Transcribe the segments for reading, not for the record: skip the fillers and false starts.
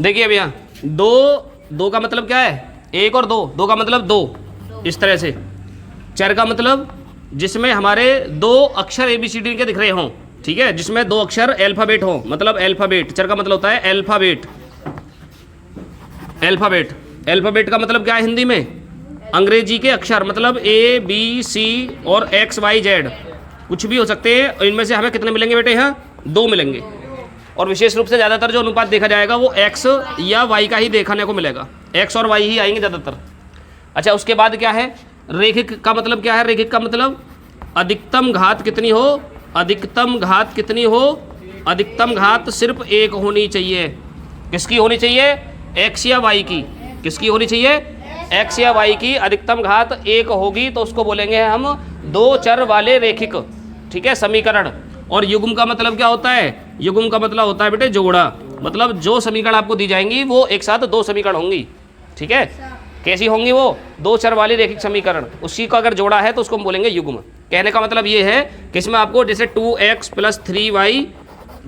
देखिए भैया, दो, दो का मतलब क्या है, एक और दो, दो का मतलब दो, इस तरह से। चर का मतलब जिसमें हमारे दो अक्षर ABCD के दिख रहे हों, ठीक है, जिसमें दो अक्षर अल्फाबेट हो, मतलब अल्फाबेट। चर का मतलब होता है अल्फाबेट। अल्फाबेट, अल्फाबेट का मतलब क्या है हिंदी में, अंग्रेजी के अक्षर, मतलब ABC और XYZ कुछ भी हो सकते हैं। इनमें से हमें कितने मिलेंगे बेटे, यहाँ 2 मिलेंगे। और विशेष रूप से ज़्यादातर जो अनुपात देखा जाएगा वो X या Y का ही देखने को मिलेगा, X और Y ही आएंगे ज़्यादातर। अच्छा, उसके बाद क्या है, रेखिक का मतलब क्या है, रेखिक का मतलब अधिकतम घात कितनी हो, अधिकतम घात कितनी हो, अधिकतम घात सिर्फ एक होनी चाहिए। किसकी होनी चाहिए, X या Y की। किसकी होनी चाहिए, X या Y की अधिकतम घात एक होगी तो उसको बोलेंगे हम दो चर वाले रेखिक, ठीक है, समीकरण। और युग्म का मतलब क्या होता है, युग्म का मतलब होता है बेटे जोड़ा, मतलब जो समीकरण आपको दी जाएंगी वो एक साथ दो समीकरण होंगी, ठीक है। कैसी होंगी वो, दो चर वाली रेखिक समीकरण, उसी का अगर जोड़ा है तो उसको हम बोलेंगे युग्म। कहने का मतलब ये है कि इसमें आपको जैसे 2x + 3y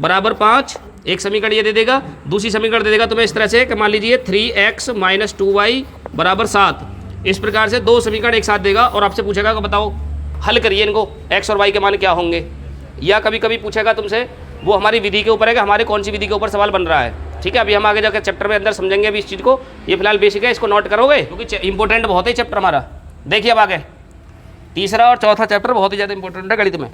= 5 एक समीकरण ये दे देगा, दूसरी समीकरण दे देगा तुम्हें इस तरह से कि मान लीजिए 3x - 2y = 7। इस प्रकार से दो समीकरण एक साथ देगा और आपसे पूछेगा कि बताओ हल करिए इनको, x और y के मान क्या होंगे। या कभी कभी पूछेगा तुमसे, वो हमारी विधि के ऊपर है कि हमारे कौन सी विधि के ऊपर सवाल बन रहा है, ठीक है। अभी हम आगे जाकर चैप्टर में अंदर समझेंगे अभी इस चीज़ को, ये फिलहाल बेसिक है, इसको नोट करोगे क्योंकि इंपॉर्टेंट बहुत है चैप्टर हमारा। देखिए अब आगे तीसरा और चौथा चैप्टर बहुत ही ज़्यादा इंपॉर्टेंट है गणित में।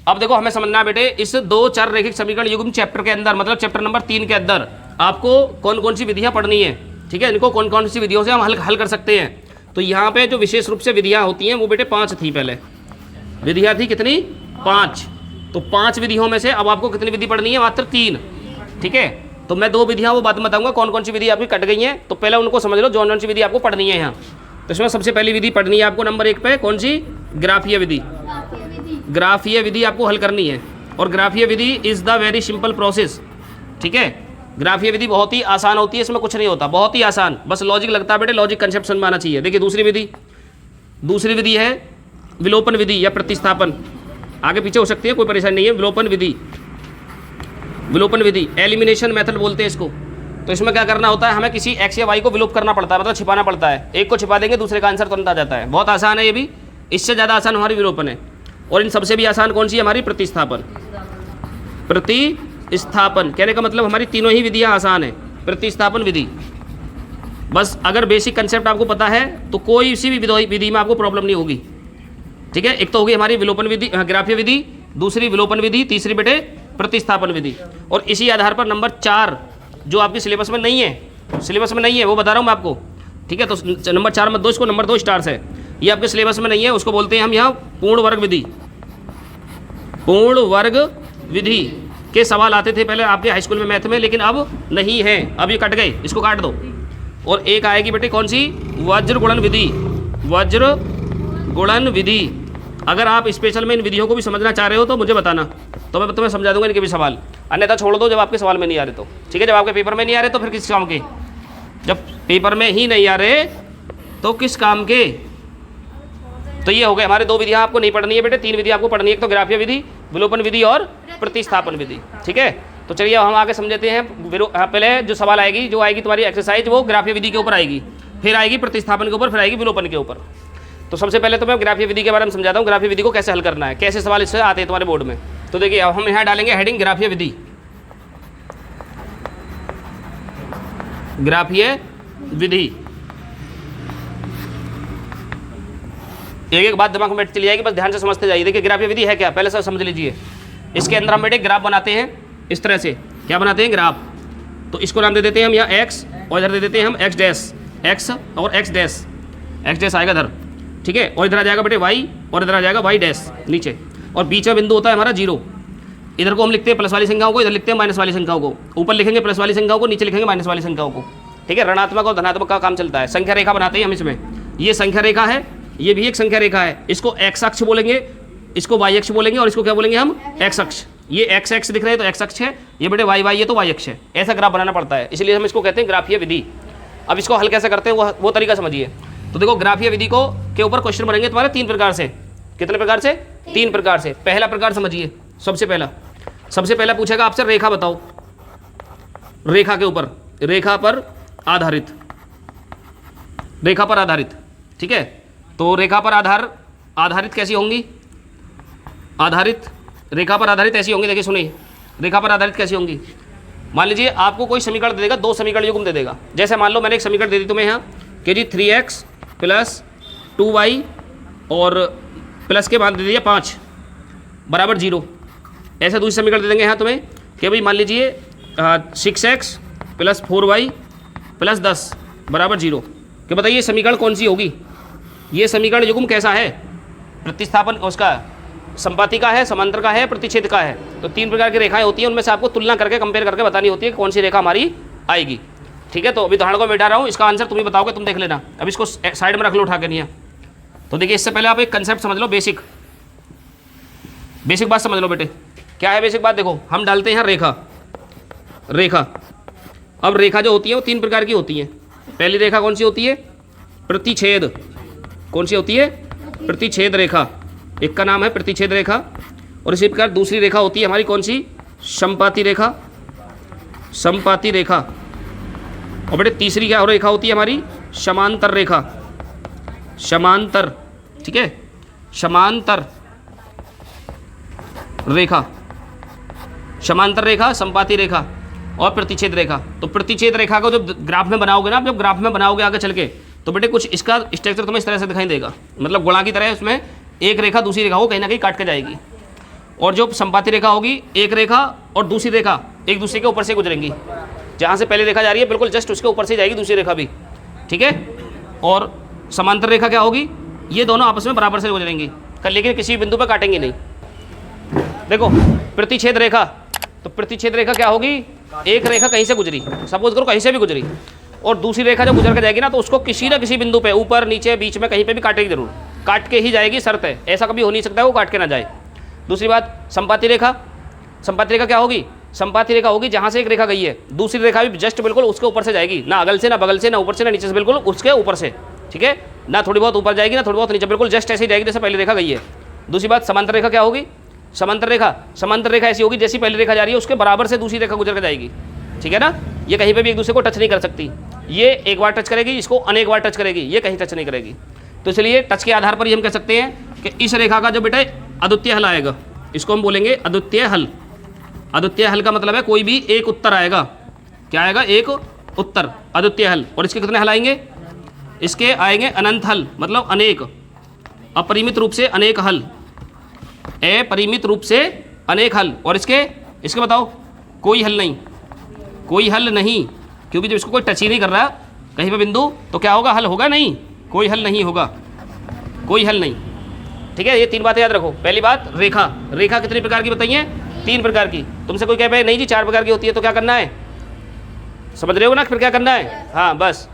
अब देखो हमें समझना है बेटे, इस दो चर रेखिक समीकरण युग्म चैप्टर के अंदर, मतलब चैप्टर नंबर 3 के अंदर आपको कौन कौन सी विधियाँ पढ़नी है, ठीक है, इनको कौन कौन सी विधियों से हम हल कर सकते हैं। तो यहाँ पे जो विशेष रूप से विधियाँ होती हैं वो बेटे 5 थी। पहले विधियाँ थी कितनी, 5। तो 5 विधियों में से अब आपको कितनी विधि पढ़नी है, मात्र 3, ठीक है। तो मैं 2 विधियाँ वो बात बताऊंगा कौन कौन सी विधि आपकी कट गई हैं, तो पहले उनको समझ लो कौन कौन सी विधि आपको पढ़नी है यहाँ। तो इसमें सबसे पहली विधि पढ़नी है आपको नंबर 1 पे, कौन सी, ग्राफीय विधि। ग्राफीय विधि आपको हल करनी है, और ग्राफीय विधि is the very simple process, ठीक है। ग्राफीय विधि बहुत ही आसान होती है, इसमें कुछ नहीं होता, बहुत ही आसान, बस लॉजिक लगता है बेटे, लॉजिक कंसेप्ट समझ में आना चाहिए। देखिए दूसरी विधि है विलोपन विधि या प्रतिस्थापन, आगे पीछे हो सकती है कोई परेशानी नहीं है। विलोपन विधि एलिमिनेशन मेथड बोलते हैं इसको। तो इसमें क्या करना होता है, हमें किसी x या y को विलोप करना पड़ता है, मतलब छिपाना पड़ता है। एक को छिपा देंगे दूसरे का आंसर तुरंत आ जाता है, बहुत आसान है ये भी। इससे ज़्यादा आसान हमारी विलोपन है, और इन सबसे भी आसान कौन सी है, हमारी प्रतिस्थापन। प्रतिस्थापन कहने का मतलब हमारी तीनों ही विधियाँ आसान है। प्रतिस्थापन विधि, बस अगर बेसिक कंसेप्ट आपको पता है तो कोई सी भी विधि में आपको प्रॉब्लम नहीं होगी, ठीक है। एक तो होगी हमारी विलोपन विधि, ग्राफीय विधि, दूसरी विलोपन विधि, तीसरी बेटे प्रतिस्थापन विधि। और इसी आधार पर नंबर 4 जो आपके सिलेबस में नहीं है, वो बता रहा हूँ मैं आपको, ठीक है। तो नंबर 4 मत दो इसको, नंबर 2 स्टार्स है, ये आपके सिलेबस में नहीं है, उसको बोलते हैं हम यहाँ पूर्ण वर्ग विधि। पूर्ण वर्ग विधि के सवाल आते थे पहले आपके हाई स्कूल में मैथ में, लेकिन अब नहीं है, अब ये कट गए, इसको काट दो। और एक आएगी बेटे कौन सी, वज्र गुणन विधि। वज्र गुणन विधि, अगर आप स्पेशल में इन विधियों को भी समझना चाह रहे हो तो मुझे बताना, तो मैं तुम्हें समझा दूंगा इनके भी सवाल, अन्यथा छोड़ दो जब आपके सवाल में नहीं आ रहे तो, ठीक है। जब आपके पेपर में नहीं आ रहे तो फिर किस काम के, जब पेपर में ही नहीं आ रहे तो किस काम के। तो ये हो गए हमारे 2 विधियाँ आपको नहीं पढ़नी है बेटे, 3 विधि आपको पढ़नी है, एक तो ग्राफीय विधि, विलोपन विधि और प्रतिस्थापन विधि, ठीक है। तो चलिए हम आगे समझते हैं। पहले जो सवाल आएगी, जो आएगी तुम्हारी एक्सरसाइज, वो ग्राफीय विधि के ऊपर आएगी, फिर आएगी प्रतिस्थापन के ऊपर, फिर आएगी विलोपन के ऊपर। तो सबसे पहले तो मैं ग्राफीय विधि के बारे में समझाता हूँ, ग्राफीय विधि को कैसे हल करना है, कैसे सवाल इससे आते हैं तुम्हारे बोर्ड में। तो देखिए अब हम यहाँ डालेंगे हेडिंग ग्राफीय विधि। ग्राफीय विधि, एक बात दिमाग में चली जाएगी, बस ध्यान से समझते जाइए। देखिए ग्राफीय विधि है क्या, पहले सब समझ लीजिए। इसके अंदर हम बेटे ग्राफ बनाते हैं इस तरह से, क्या बनाते हैं, ग्राफ। तो इसको नाम दे देते हैं हम यहाँ x, और इधर दे देते हैं हम x डैश, x और x डैश आएगा इधर, ठीक है। और इधर आ जाएगा बेटे y, और इधर आ जाएगा y डैश नीचे, और बीच में बिंदु होता है हमारा 0। इधर को हम लिखते हैं प्लस वाली संख्याओं को, इधर लिखते हैं माइनस वाली संख्याओं को। ऊपर लिखेंगे प्लस वाली संख्याओं को, नीचे लिखेंगे माइनस वाली संख्याओं को, ठीक है। ऋणात्मक और धनात्मक का काम चलता है। संख्या रेखा बनाते हैं हम इसमें, ये संख्या रेखा है, ये भी एक संख्या रेखा है। इसको x अक्ष बोलेंगे, इसको y अक्ष बोलेंगे, और इसको क्या बोलेंगे हम, x अक्ष। ये x दिख रहे हैं तो x अक्ष है, ये बेटे y ये तो y अक्ष है। ऐसा ग्राफ बनाना पड़ता है, इसलिए हम इसको कहते हैं ग्राफीय विधि। अब इसको हल कैसे करते हैं वो तरीका समझिए। तो देखो ग्राफीय विधि को के ऊपर क्वेश्चन बनेंगे तुम्हारे 3 प्रकार से। कितने प्रकार से, 3 प्रकार से। पहला प्रकार समझिए, सबसे पहला पूछेगा आपसे रेखा बताओ, रेखा के ऊपर रेखा पर आधारित, रेखा पर आधारित, ठीक है। तो रेखा पर आधारित कैसी होंगी? आधारित, रेखा पर आधारित ऐसी होंगी, देखिए सुनिए, रेखा पर आधारित कैसी होंगी। मान लीजिए आपको कोई समीकरण दे देगा, दो समीकरण युग्म दे देगा। जैसे मान लो मैंने एक समीकरण दे दी तुम्हें यहाँ कि जी 3x + 2y और प्लस के बाद दे दिया 5 बराबर 0। ऐसा दूसरी समीकरण दे देंगे यहाँ तुम्हें कि भाई मान लीजिए 6x + 4y + 10 बराबर 0। कि बताइए समीकरण कौन सी होगी? ये समीकरण युग्म कैसा है? प्रतिस्थापन उसका संपाति का है, समांतर का है, प्रतिच्छेद का है। तो 3 प्रकार की रेखाएं होती हैं, उनमें से आपको तुलना करके कंपेयर करके बतानी होती है कौन सी रेखा हमारी आएगी, ठीक है। तो अभी उदाहरण को बैठा रहा हूँ, इसका आंसर तुम ही बताओगे, तुम देख लेना। अब इसको साइड में रख लो उठा के नहीं। तो देखिए इससे पहले आप एक कंसेप्ट समझ लो, बेसिक बात समझ लो बेटे। क्या है बेसिक बात? देखो हम डालते हैं रेखा। अब रेखा जो होती है वो 3 प्रकार की होती है। पहली रेखा कौन सी होती है? प्रतिच्छेद। कौन सी होती है? प्रतिच्छेद रेखा, एक का नाम है प्रतिच्छेद रेखा। और इसी प्रकार दूसरी रेखा होती है हमारी कौन सी? समपाती रेखा। और बेटे तीसरी क्या रेखा होती है हमारी? समांतर रेखा। समांतर, ठीक है, समांतर रेखा, समांतर रेखा, संपाती रेखा और प्रतिच्छेद रेखा। तो प्रतिच्छेद रेखा को जब ग्राफ में बनाओगे ना, जब ग्राफ में बनाओगे आगे चल के, तो बेटे कुछ इसका स्ट्रक्चर तुम्हें इस तरह से दिखाई देगा, मतलब गोला की तरह। उसमें एक रेखा दूसरी रेखा को कहीं ना कहीं काट के जाएगी। और जो संपाती रेखा होगी, एक रेखा और दूसरी रेखा एक दूसरे के ऊपर से गुजरेंगी। जहाँ से पहली रेखा जा रही है बिल्कुल जस्ट उसके ऊपर से जाएगी दूसरी रेखा भी, ठीक है। और समांतर रेखा क्या होगी? ये दोनों आपस में बराबर से गुजरेंगी, लेकिन किसी बिंदु पर काटेंगे नहीं। देखो प्रतिच्छेद रेखा, तो प्रतिच्छेद रेखा क्या होगी? एक रेखा कहीं से गुजरी, सपोज करो कहीं से भी गुजरी, और दूसरी रेखा जब गुजर के जाएगी ना, तो उसको किसी ना किसी बिंदु पे, ऊपर नीचे बीच में कहीं पे भी काटेगी जरूर, काट के ही जाएगी, शर्त है। ऐसा कभी हो नहीं सकता है वो काट के ना जाए। दूसरी बात संपाती रेखा। संपाती रेखा क्या होगी? संपाती रेखा होगी जहाँ से एक रेखा गई है, दूसरी रेखा भी जस्ट बिल्कुल उसके ऊपर से जाएगी, ना अगल से, ना बगल से, ना ऊपर से, ना नीचे से, बिल्कुल उसके ऊपर से, ठीक है। ना थोड़ी बहुत ऊपर जाएगी, ना थोड़ी बहुत नीचे, बिल्कुल जस्ट ऐसे ही जाएगी जैसे पहली रेखा गई है। दूसरी बात समांतर रेखा क्या होगी? समांतर रेखा ऐसी होगी जैसी पहली रेखा जा रही है उसके बराबर से दूसरी रेखा गुजर कर जाएगी, ठीक है ना। ये कहीं पे भी एक दूसरे को टच नहीं कर सकती। ये एक बार टच करेगी, इसको अनेक बार टच करेगी, ये कहीं टच नहीं करेगी। तो इसलिए टच के आधार पर ही हम कह सकते हैं कि इस रेखा का जो बेटा अद्वितीय हल आएगा, इसको हम बोलेंगे अद्वितीय हल। अद्वितीय हल का मतलब है कोई भी एक उत्तर आएगा। क्या आएगा? एक उत्तर, अद्वितीय हल। और इसके कितने हल आएंगे? इसके आएंगे अनंत हल, मतलब अनेक, अपरिमित रूप से अनेक हल, अपरिमित रूप से अनेक हल। और इसके बताओ कोई हल नहीं, कोई हल नहीं, क्योंकि जब इसको कोई टच ही नहीं कर रहा कहीं पे बिंदु, तो क्या होगा? हल होगा नहीं, कोई हल नहीं होगा, कोई हल नहीं, ठीक है। ये 3 बातें याद रखो। पहली बात रेखा कितनी प्रकार की बताइए? 3 प्रकार की। तुमसे कोई कह पाए नहीं जी 4 प्रकार की होती है, तो क्या करना है? समझ रहे हो ना फिर क्या करना है? हाँ बस,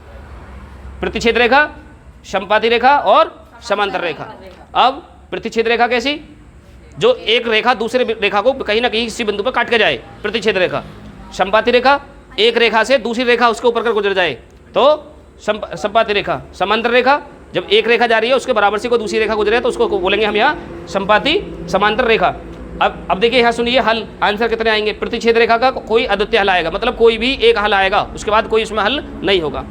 प्रतिच्छेद रेखा, संपाती रेखा और समांतर रेखा। अब प्रतिच्छेद रेखा कैसी? जो एक रेखा दूसरे रेखा को कहीं ना कहीं किसी बिंदु पर काट के जाए, प्रतिच्छेद रेखा। संपाती रेखा, एक रेखा से दूसरी रेखा उसके ऊपर कर गुजर जाए, तो संपाती रेखा। समांतर रेखा, जब एक रेखा जा रही है उसके बराबर से कोई दूसरी रेखा गुजरे तो उसको बोलेंगे हम यहाँ संपाती समांतर रेखा। अब देखिए यहाँ सुनिए, हल आंसर कितने आएंगे? प्रतिच्छेद रेखा का कोई अद्वितीय हल आएगा, मतलब कोई भी एक हल आएगा, उसके बाद कोई उसमें हल नहीं होगा।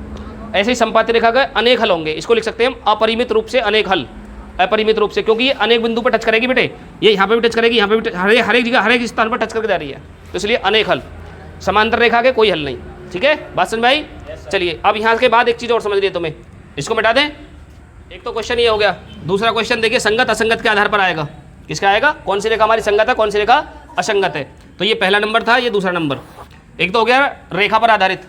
ऐसे ही संपाती रेखा का अनेक हल होंगे, इसको लिख सकते हैं हम अपरिमित रूप से अनेक हल। अपरिमित रूप से, क्योंकि ये अनेक बिंदु पर टच करेगी बेटे, ये यहाँ पे भी टच करेगी, यहाँ पे भी हर एक जगह हर एक स्थान पर टच करके जा रही है, तो इसलिए अनेक हल। समांतर रेखा के कोई हल नहीं, ठीक है। बात समझ में आई? चलिए अब यहाँ के बाद एक चीज़ और समझ रही है तुम्हें, इसको मिटा दें। एक तो क्वेश्चन ये हो गया, दूसरा क्वेश्चन देखिए संगत असंगत के आधार पर आएगा। किसका आएगा? कौन सी रेखा हमारी संगत है, कौन सी रेखा असंगत है। तो ये पहला नंबर था, ये दूसरा नंबर। एक तो हो गया रेखा पर आधारित,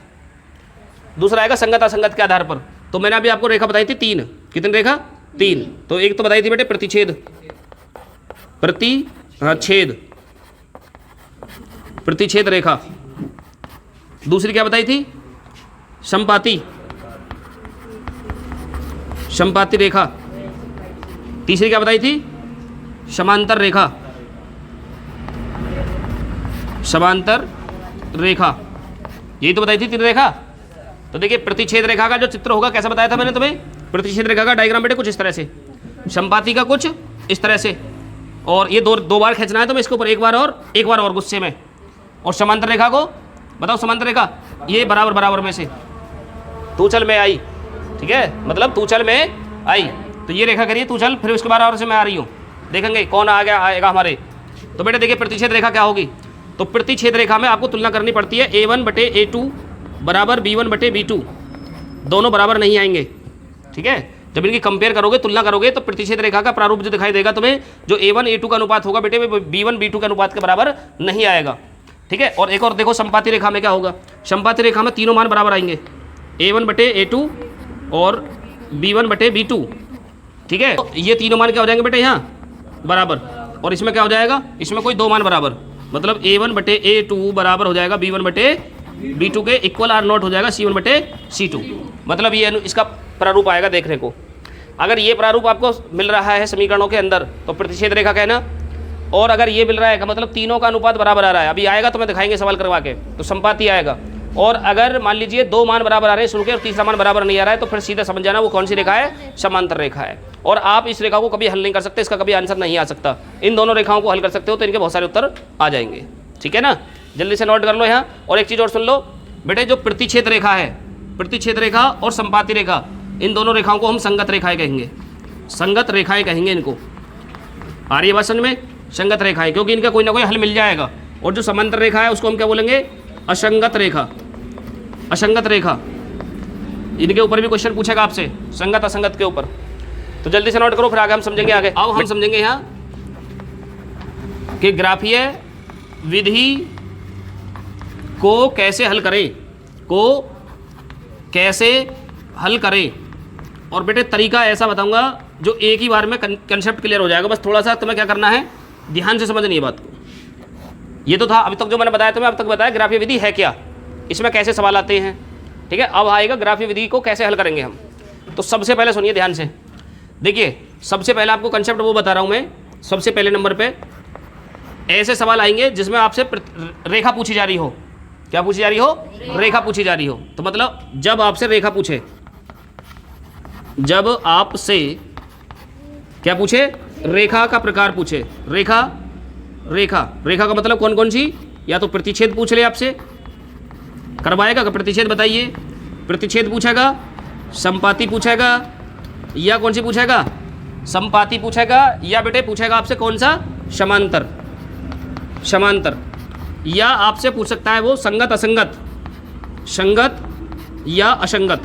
दूसरा आएगा संगत असंगत के आधार पर। तो मैंने अभी आपको रेखा बताई थी 3, कितनी रेखा? 3। तो एक तो बताई थी बेटे प्रतिच्छेद, प्रतिच्छेद रेखा। दूसरी क्या बताई थी? संपाती रेखा। तीसरी क्या बताई थी? समांतर रेखा, समांतर रेखा। यही तो बताई थी 3 रेखा। तो देखिए प्रतिच्छेद रेखा का जो चित्र होगा कैसा बताया था मैंने तुम्हें? प्रतिच्छेद रेखा का डायग्राम बेटे कुछ इस तरह से, संपाती का कुछ इस तरह से, और ये दो बार खींचना है तुम्हें इसके ऊपर, एक बार और गुस्से में। और समांतर रेखा को बताओ, समांतर रेखा ये बराबर बराबर में से तू चल मैं आई, ठीक है, मतलब तू चल मैं आई। तो ये रेखा करिए तू चल, फिर उसके बराबर से मैं आ रही हूँ, देखेंगे कौन आ गया आएगा हमारे। तो बेटे देखिए प्रतिच्छेद रेखा क्या होगी, तो प्रतिच्छेद रेखा में आपको तुलना करनी पड़ती है A1/A2 बराबर B1/B2, दोनों बराबर नहीं आएंगे, ठीक है। जब इनकी कंपेयर करोगे, तुलना करोगे, तो प्रतिच्छेद रेखा का प्रारूप जो दिखाई देगा तुम्हें, जो A1/A2 का अनुपात होगा बेटे B1/B2 के अनुपात के बराबर नहीं आएगा, ठीक है। और एक और देखो संपाती रेखा में क्या होगा, संपाती रेखा में तीनों मान बराबर आएंगे, A1/A2 और B1/B2, ठीक है। तो ये तीनों मान क्या हो जाएंगे बेटे यहाँ बराबर, और इसमें क्या हो जाएगा, इसमें कोई दो मान बराबर, मतलब A1/A2 बराबर हो जाएगा B1/B2 के इक्वल आर नॉट हो जाएगा C1/C2, मतलब ये इसका प्रारूप आएगा देखने को। अगर ये प्रारूप आपको मिल रहा है समीकरणों के अंदर तो प्रतिच्छेद रेखा कहना, और अगर ये मिल रहा है मतलब तीनों का अनुपात बराबर आ रहा है, अभी आएगा तो मैं दिखाएंगे सवाल करवा के, तो संपाती आएगा। और अगर मान लीजिए दो मान बराबर आ रहे हैं शुरू के और तीसरा मान बराबर नहीं आ रहा है, तो फिर सीधा समझ जाना वो कौन सी रेखा है, समांतर रेखा है। और आप इस रेखा को कभी हल नहीं कर सकते, इसका कभी आंसर नहीं आ सकता। इन दोनों रेखाओं को हल कर सकते हो तो इनके बहुत सारे उत्तर आ जाएंगे, ठीक है ना। जल्दी से नोट कर लो यहाँ। और एक चीज़ और सुन लो बेटे, जो प्रतिच्छेद रेखा है, प्रतिच्छेद रेखा और संपाती रेखा, इन दोनों रेखाओं को हम संगत रेखाएं कहेंगे, संगत रेखाएं कहेंगे इनको। आ रही है बात समझ में, संगत रेखाएं, क्योंकि इनका कोई ना कोई हल मिल जाएगा। और जो समांतर रेखा है उसको हम क्या बोलेंगे, असंगत रेखा, असंगत रेखा। इनके ऊपर भी क्वेश्चन पूछेगा आपसे, संगत असंगत के ऊपर। तो जल्दी से नोट करो, फिर आगे हम समझेंगे। आगे अब हम समझेंगे यहाँ कि ग्राफीय विधि को कैसे हल करें, को कैसे हल करें। और बेटे तरीका ऐसा बताऊंगा जो एक ही बार में कंसेप्ट क्लियर हो जाएगा। बस थोड़ा सा तुम्हें क्या करना है, ध्यान से समझनी है बात को। ये तो था अभी तक जो मैंने बताया तुम्हें, अब तक बताया ग्राफीय विधि है क्या, इसमें कैसे सवाल आते हैं, ठीक है। अब आएगा ग्राफीय विधि को कैसे हल करेंगे हम। तो सबसे पहले सुनिए ध्यान से, देखिए सबसे पहले आपको कंसेप्ट वो बता रहा हूँ मैं। सबसे पहले नंबर पे ऐसे सवाल आएंगे जिसमें आपसे रेखा पूछी जा रही हो। क्या पूछी जा रही हो, रेखा पूछी जा रही हो। तो मतलब जब आपसे रेखा पूछे, जब आपसे क्या पूछे, रेखा का प्रकार पूछे, रेखा, रेखा, रेखा का मतलब कौन कौन सी, या तो प्रतिच्छेद पूछ ले आपसे, करवाएगा का प्रतिच्छेद बताइए, प्रतिच्छेद पूछेगा, संपाती पूछेगा, या कौन सी पूछेगा, संपाती पूछेगा, या बेटे पूछेगा आपसे कौन सा, समांतर, समांतर, या आपसे पूछ सकता है वो संगत असंगत, संगत या असंगत,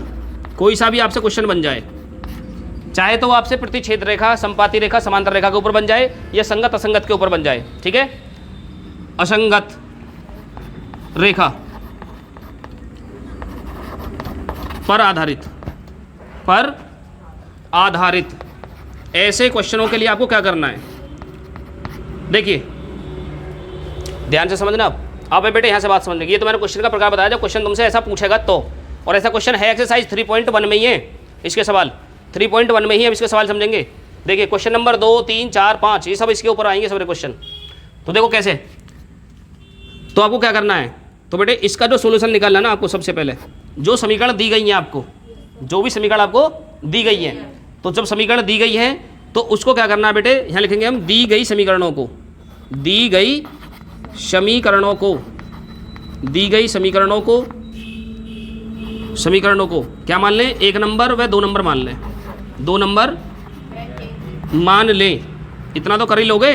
कोई सा भी आपसे क्वेश्चन बन जाए। चाहे तो वो आपसे प्रतिच्छेद रेखा, संपाती रेखा, समांतर रेखा के ऊपर बन जाए, या संगत असंगत के ऊपर बन जाए, ठीक है। असंगत रेखा पर आधारित, पर आधारित, ऐसे क्वेश्चनों के लिए आपको क्या करना है, देखिए ध्यान से समझना। अब बेटे यहाँ से बात समझने की, ये तो मैंने क्वेश्चन का प्रकार बताया, जब क्वेश्चन तुमसे ऐसा पूछेगा तो, और ऐसा क्वेश्चन है एक्सरसाइज 3.1 में ही है, इसके सवाल 3.1 में ही है, इसके सवाल समझेंगे। देखिए क्वेश्चन नंबर 2, 3, 4, 5 ये सब इसके ऊपर आएंगे सारे क्वेश्चन। तो देखो कैसे, तो आपको क्या करना है, तो बेटे इसका जो सोल्यूशन निकालना ना आपको, सबसे पहले जो समीकरण दी गई हैं आपको, जो भी समीकरण आपको दी गई है, तो जब समीकरण दी गई है तो उसको क्या करना है बेटे, यहाँ लिखेंगे हम दी गई समीकरणों को, दी गई समीकरणों को, दी गई समीकरणों को, समीकरणों को क्या मान लें, 1 नंबर व 2 नंबर मान लें, 2 नंबर मान लें। इतना तो कर ही लोगे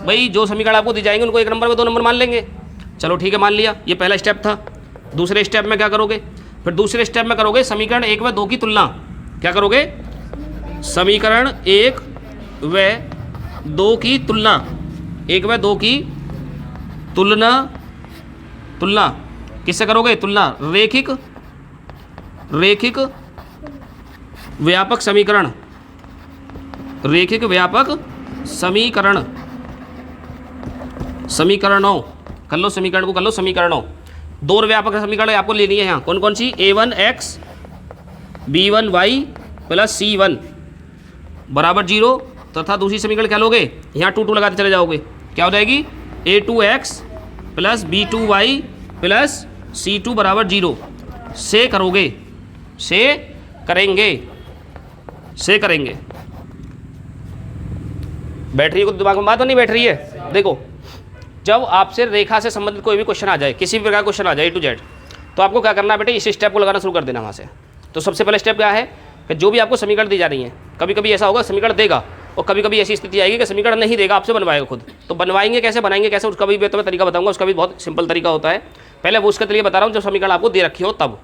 भाई, जो समीकरण आपको दी जाएंगे उनको 1 नंबर व 2 नंबर मान लेंगे। चलो ठीक है मान लिया, ये पहला स्टेप था। दूसरे स्टेप में क्या करोगे, फिर दूसरे स्टेप में करोगे समीकरण 1 व 2 की तुलना। क्या करोगे, समीकरण 1 व 2 की तुलना, 1 व 2 की तुलना, तुलना किससे करोगे, तुलना रेखिक, रेखिक व्यापक समीकरण, रेखिक व्यापक समीकरण, समीकरणों कर लो, समीकरण को कर लो समीकरणों। 2 व्यापक समीकरण आपको लेनी है यहाँ, कौन कौन सी, A1x B1y प्लस C1 बराबर 0, तथा दूसरी समीकरण क्या लोगे, यहाँ 2 2 लगाते चले जाओगे, क्या हो जाएगी, A2x plus B2y plus C2 बराबर 0 से करोगे, से करेंगे, से करेंगे। बैठ रही है दिमाग में बात, तो नहीं बैठ रही है। देखो जब आपसे रेखा से संबंधित कोई भी क्वेश्चन आ जाए, किसी भी प्रकार का क्वेश्चन आ जाए A to Z, तो आपको क्या करना है बेटे, इस स्टेप को लगाना शुरू कर देना वहाँ से। तो सबसे पहले स्टेप क्या है कि जो भी आपको समीकरण दी जा रही है, कभी कभी ऐसा होगा समीकरण देगा और कभी कभी ऐसी स्थिति आएगी कि समीकरण नहीं देगा, आपसे बनवाएगा खुद। तो बनवाएंगे कैसे, बनाएंगे कैसे, उसका भी मैं तुम्हें तरीका बताऊंगा। उसका भी बहुत सिंपल तरीका होता है। पहले वो उसका तरीका बता रहा हूँ, जब समीकरण आपको दे रखी हो तब।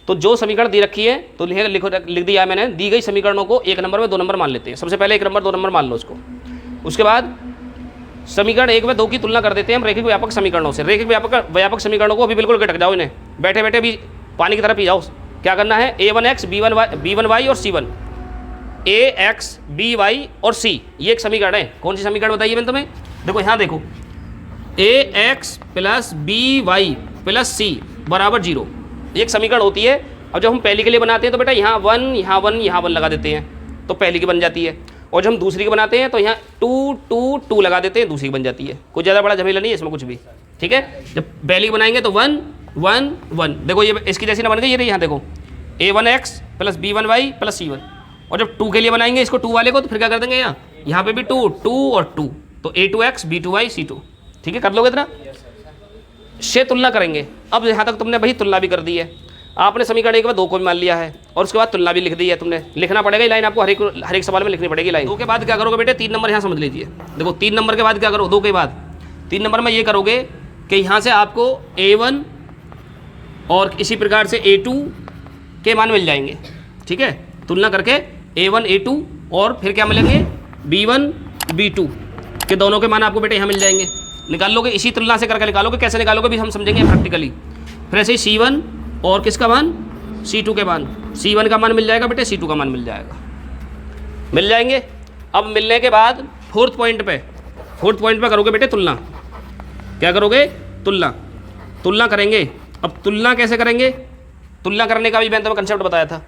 तो जो समीकरण दे रखी है तो लिख दिया है मैंने, दी गई समीकरणों को 1 नंबर में 2 नंबर मान लेते हैं। सबसे पहले 1 नंबर 2 नंबर मान लो उसको। उसके बाद समीकरण 1 में 2 की तुलना कर देते हैं हम रैखिक व्यापक समीकरणों से। रैखिक व्यापक समीकरणों को अभी बिल्कुल गटक जाओ, इन्हें बैठे बैठे भी पानी की तरह पी जाओ। क्या करना है, a1x b1y और c1, ax by और c, ये एक समीकरण है। कौन सी समीकरण बताइए मैंने तुम्हें, देखो यहाँ देखो, ax plus by plus c बराबर 0, एक समीकरण होती है। अब जब हम पहली के लिए बनाते हैं तो बेटा यहाँ 1 यहाँ 1 यहाँ 1 लगा देते हैं तो पहली की बन जाती है। और जब हम दूसरी की बनाते हैं तो यहाँ 2 2 2 लगा देते हैं, दूसरी की बन जाती है। कोई ज़्यादा बड़ा झमेला नहीं है इसमें कुछ भी, ठीक है। जब पहली की बनाएंगे तो 1 1 1, देखो ये इसकी जैसी ना बन गई, ये यहाँ देखो a1x plus b1y plus c1। और जब 2 के लिए बनाएंगे इसको 2 वाले को, तो फिर क्या कर देंगे यहाँ पे भी 2 2 और 2, तो a2x b2y c2, ठीक है। कर लोगे इतना से तुलना करेंगे। अब यहाँ तक तुमने भाई तुलना भी कर दी है, आपने समीकरण 1 में 2 को भी मान लिया है और उसके बाद तुलना भी लिख दी है तुमने। लिखना पड़ेगा, लाइन आपको हर एक सवाल में लिखनी पड़ेगी लाइन। 2 के बाद क्या करोगे बेटे, 3 नंबर यहाँ समझ लीजिए। देखो 3 नंबर के बाद क्या करो, 2 के बाद 3 नंबर में ये करोगे कि यहाँ से आपको a1 और इसी प्रकार से a2 के मान मिल जाएंगे, ठीक है। तुलना करके a1 a2 और फिर क्या मिलेंगे b1 b2 के दोनों के मान आपको बेटे यहाँ मिल जाएंगे। निकाल लोगे, इसी तुलना से करके निकालोगे। कैसे निकालोगे भी हम समझेंगे प्रैक्टिकली। फिर ऐसे ही c1 और किसका मान, c2 के मान, c1 का मान मिल जाएगा बेटे, c2 का मान मिल जाएगा, मिल जाएंगे। अब मिलने के बाद फोर्थ पॉइंट पे करोगे बेटे तुलना। क्या करोगे, तुलना करेंगे। अब तुलना कैसे करेंगे, तुलना करने का भी मैंने तुम्हें कंसेप्ट बताया था।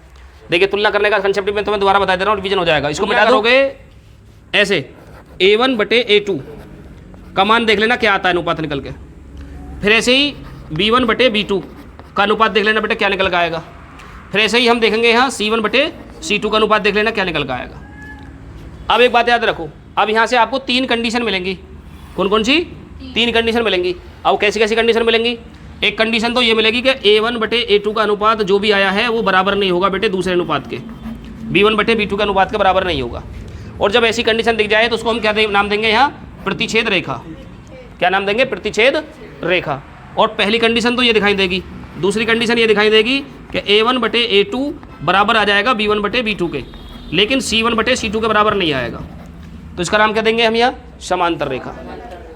देखिए तुलना करने का कंसेप्ट भी मैं तुम्हें दोबारा बता दे रहा हूँ, रिवीजन हो जाएगा। इसको क्या करोगे, ऐसे a1 बटे a2 का मान देख लेना क्या आता है अनुपात निकल के। फिर ऐसे ही b1 बटे b2 का अनुपात देख लेना बेटे क्या निकल के आएगा। फिर ऐसे ही हम देखेंगे यहाँ c1 बटे c2 का अनुपात देख लेना क्या निकल के आएगा। अब एक बात याद रखो, अब यहाँ से आपको 3 कंडीशन मिलेंगी। कौन कौन सी 3 कंडीशन मिलेंगी। अब कैसी कैसी कंडीशन मिलेंगी, एक कंडीशन तो ये मिलेगी कि a1 बटे a2 का अनुपात जो भी आया है वो बराबर नहीं होगा बेटे दूसरे अनुपात के, b1 बटे b2 के अनुपात के बराबर नहीं होगा। और जब ऐसी कंडीशन दिख जाए तो उसको हम क्या नाम देंगे यहाँ, प्रतिच्छेद रेखा। क्या नाम देंगे, प्रतिच्छेद रेखा। और पहली कंडीशन तो ये दिखाई देगी, दूसरी कंडीशन ये दिखाई देगी कि a1 बटे a2 बराबर आ जाएगा b1 बटे b2 के, लेकिन c1 बटे c2 के बराबर नहीं आएगा। तो इसका नाम क्या देंगे हम यहाँ, समांतर रेखा।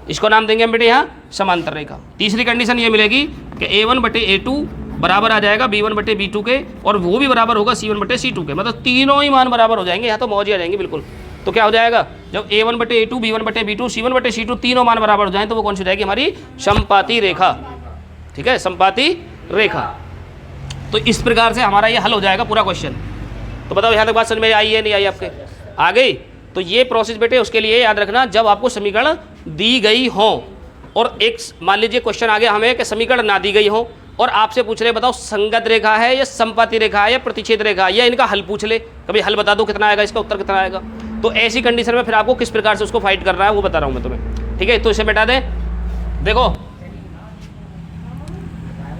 इसको नाम देंगे हम बेटे यहाँ समांतर रेखा। तीसरी कंडीशन ये मिलेगी कि a1 बटे a2 बराबर आ जाएगा b1 बटे b2 के, और वो भी बराबर होगा c1 बटे c2 के। मतलब तीनों ही मान बराबर हो जाएंगे, यहाँ तो मौज ही आ जाएंगे बिल्कुल। तो क्या हो जाएगा, जब a1 बटे a2 b1 बटे b2 c1 बटे c2 तीनों मान बराबर हो जाए तो वो कौन सी हो जाएगी, हमारी समपाती रेखा, ठीक है, समपाती रेखा। तो इस प्रकार से हमारा ये हल हो जाएगा पूरा क्वेश्चन। तो बताओ यहाँ तक बात समझ में आई है नहीं आई आपके, आ गई। तो ये प्रोसेस बेटे उसके लिए याद रखना, जब आपको समीकरण दी गई हो और एक मान लीजिए क्वेश्चन आ गया हमें कि समीकरण ना दी गई हो और आपसे पूछ रहे बताओ संगत रेखा है या समपाती रेखा है या प्रतिच्छेद रेखा है, या इनका हल पूछ ले, कभी हल बता दो कितना आएगा, इसका उत्तर कितना आएगा। तो ऐसी कंडीशन में फिर आपको किस प्रकार से उसको फाइट करना है वो बता रहा हूँ मैं तुम्हें, ठीक है। तो इसे बैठा दें, देखो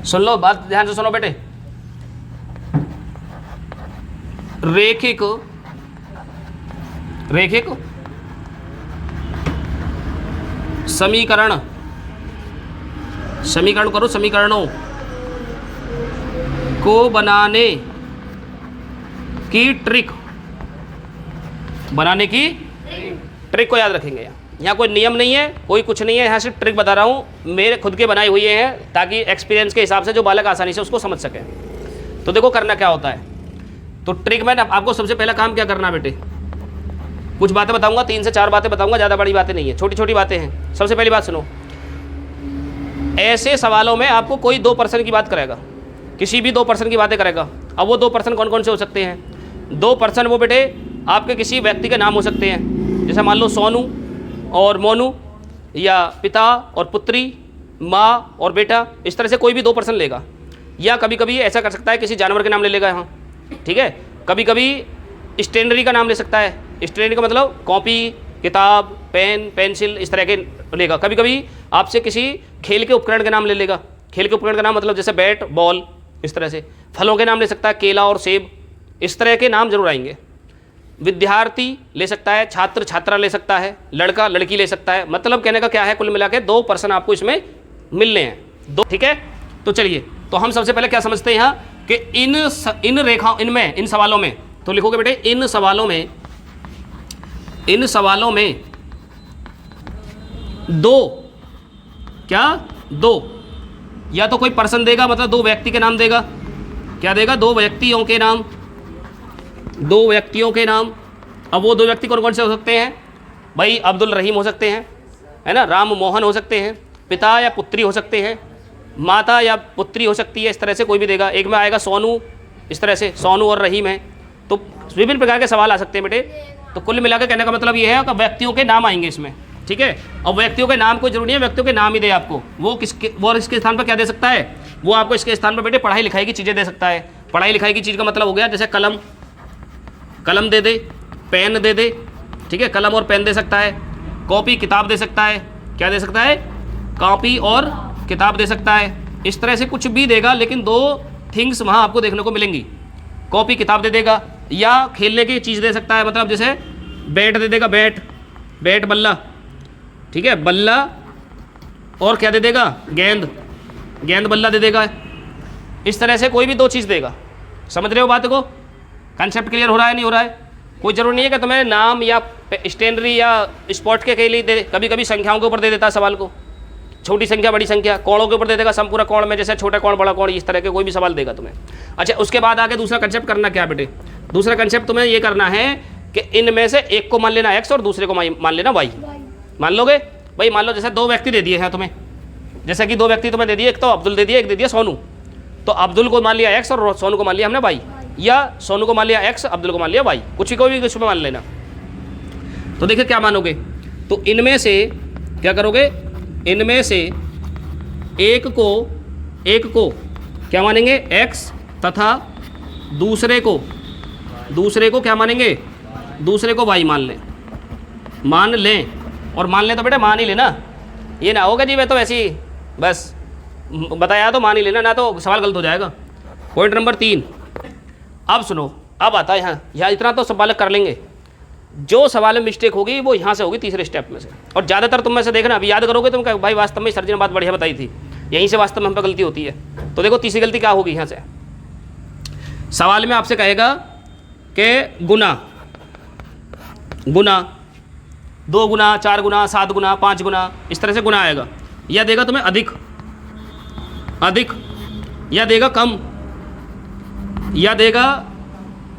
सुन लो बात ध्यान से सुनो बेटे। रैखिक समीकरण करो, समीकरणों को बनाने की ट्रिक को याद रखेंगे। यहाँ कोई नियम नहीं है, कोई कुछ नहीं है, यहाँ से ट्रिक बता रहा हूँ, मेरे खुद के बनाए हुए हैं ताकि एक्सपीरियंस के हिसाब से जो बालक आसानी से उसको समझ सके। तो देखो करना क्या होता है, तो ट्रिक में आपको सबसे पहला काम क्या करना है बेटे, कुछ बातें बताऊंगा, 3 से 4 बातें बताऊंगा, ज़्यादा बड़ी बातें नहीं है, छोटी छोटी बातें हैं। सबसे पहली बात सुनो, ऐसे सवालों में आपको कोई 2 पर्सन की बात करेगा, किसी भी 2 पर्सन की बातें करेगा। अब वो 2 पर्सन कौन कौन से हो सकते हैं, 2 पर्सन वो बेटे आपके किसी व्यक्ति के नाम हो सकते हैं, जैसे मान लो सोनू और मोनू, या पिता और पुत्री, माँ और बेटा, इस तरह से कोई भी 2 पर्सन लेगा। या कभी कभी ऐसा कर सकता है किसी जानवर के नाम ले लेगा यहाँ, ठीक है। कभी कभी स्टेशनरी का नाम ले सकता है, स्टेशनरी का मतलब कॉपी, किताब, पेन, पेंसिल, इस तरह के लेगा। कभी कभी आपसे किसी खेल के उपकरण के नाम ले लेगा, खेल के उपकरण का नाम मतलब जैसे बैट बॉल, इस तरह से। फलों के नाम ले सकता है, केला और सेब, इस तरह के नाम जरूर आएंगे। विद्यार्थी ले सकता है, छात्र छात्रा ले सकता है, लड़का लड़की ले सकता है। मतलब कहने का क्या है, कुल मिला के 2 पर्सन आपको इसमें मिलने हैं, 2, ठीक है। तो चलिए, तो हम सबसे पहले क्या समझते हैं यहाँ कि इन रेखाओं, इनमें, इन सवालों में, तो लिखोगे बेटे इन सवालों में 2, क्या 2, या तो कोई पर्सन देगा, मतलब 2 व्यक्ति के नाम देगा। क्या देगा? 2 व्यक्तियों के नाम, 2 व्यक्तियों के नाम। अब वो 2 व्यक्ति कौन कौन से हो सकते हैं भाई? अब्दुल रहीम हो सकते हैं, है ना, राम मोहन हो सकते हैं, पिता या पुत्री हो सकते हैं, माता या पुत्री हो सकती है, इस तरह से कोई भी देगा। एक में आएगा सोनू, इस तरह से सोनू और रहीम है। तो विभिन्न प्रकार के सवाल आ सकते हैं बेटे। तो कुल मिलाकर कहने का मतलब ये है कि व्यक्तियों के नाम आएंगे इसमें, ठीक है। और व्यक्तियों के नाम कोई जरूरी नहीं है व्यक्तियों के नाम ही दे आपको, वो इसके स्थान पर क्या दे सकता है? वो आपको इसके स्थान पर बेटे पढ़ाई लिखाई की चीज़ें दे सकता है। पढ़ाई लिखाई की चीज़ का मतलब हो गया जैसे कलम दे दे, पेन दे दे, ठीक है, कलम और पेन दे सकता है, कॉपी किताब दे सकता है। क्या दे सकता है? कॉपी और किताब दे सकता है। इस तरह से कुछ भी देगा, लेकिन 2 थिंग्स वहाँ आपको देखने को मिलेंगी। कॉपी किताब दे देगा, या खेलने की चीज़ दे सकता है, मतलब जैसे बैट दे देगा, बैट बल्ला, ठीक है, बल्ला, और क्या दे देगा? गेंद बल्ला दे देगा। इस तरह से कोई भी 2 चीज़ देगा। समझ रहे हो बात को? कंसेप्ट क्लियर हो रहा है, नहीं हो रहा है? कोई ज़रूरी नहीं है कि तुम्हें नाम या स्टेनरी या स्पोर्ट के लिए दे। कभी कभी संख्याओं के ऊपर दे देता है सवाल को, छोटी संख्या बड़ी संख्या, कोणों के ऊपर दे देगा, संपूर्ण कोण में जैसे छोटा कोण बड़ा कोण, इस तरह के कोई भी सवाल देगा तुम्हें। अच्छा, उसके बाद आगे दूसरा कंसेप्ट करना क्या बेटे? दूसरा कंसेप्ट तुम्हें ये करना है कि इनमें से एक को मान लेना x और दूसरे को मान लेना y। मान लोगे भाई? मान लो जैसे 2 व्यक्ति दे दिए हैं तुम्हें, जैसे कि 2 व्यक्ति तुम्हें दे दिए, एक तो अब्दुल दे दिया, एक दे दिया सोनू। तो अब्दुल को मान लिया x और सोनू को मान लिया हमने y, या सोनू को मान लिया x, अब्दुल को मान लिया y, कुछ भी कोई भी इसमें मान लेना। तो देखिए क्या मानोगे? तो इनमें से क्या करोगे? इनमें से एक को क्या मानेंगे? x, तथा दूसरे को क्या मानेंगे? दूसरे को y मान लें। और मान लें तो बेटा मान ही लेना, ये ना होगा जी मैं तो ऐसे ही बस बताया तो मान ही लेना, ना तो सवाल गलत हो जाएगा। पॉइंट नंबर 3, अब सुनो, अब आता है यहाँ इतना तो सब बालक कर लेंगे। जो सवाल में मिस्टेक होगी वो यहाँ से होगी, तीसरे स्टेप में से। और ज़्यादातर तुम में से देखना, अभी याद करोगे तुम भाई वास्तव में सर जी ने बात बढ़िया बताई थी, यहीं से वास्तव में हम पे गलती होती है। तो देखो तीसरी गलती क्या होगी यहाँ से। सवाल में आपसे कहेगा कि गुना 2 गुना, 4 गुना, 7 गुना, 5 गुना, इस तरह से गुना आएगा। या देगा तुम्हें अधिक, या देगा कम, या देगा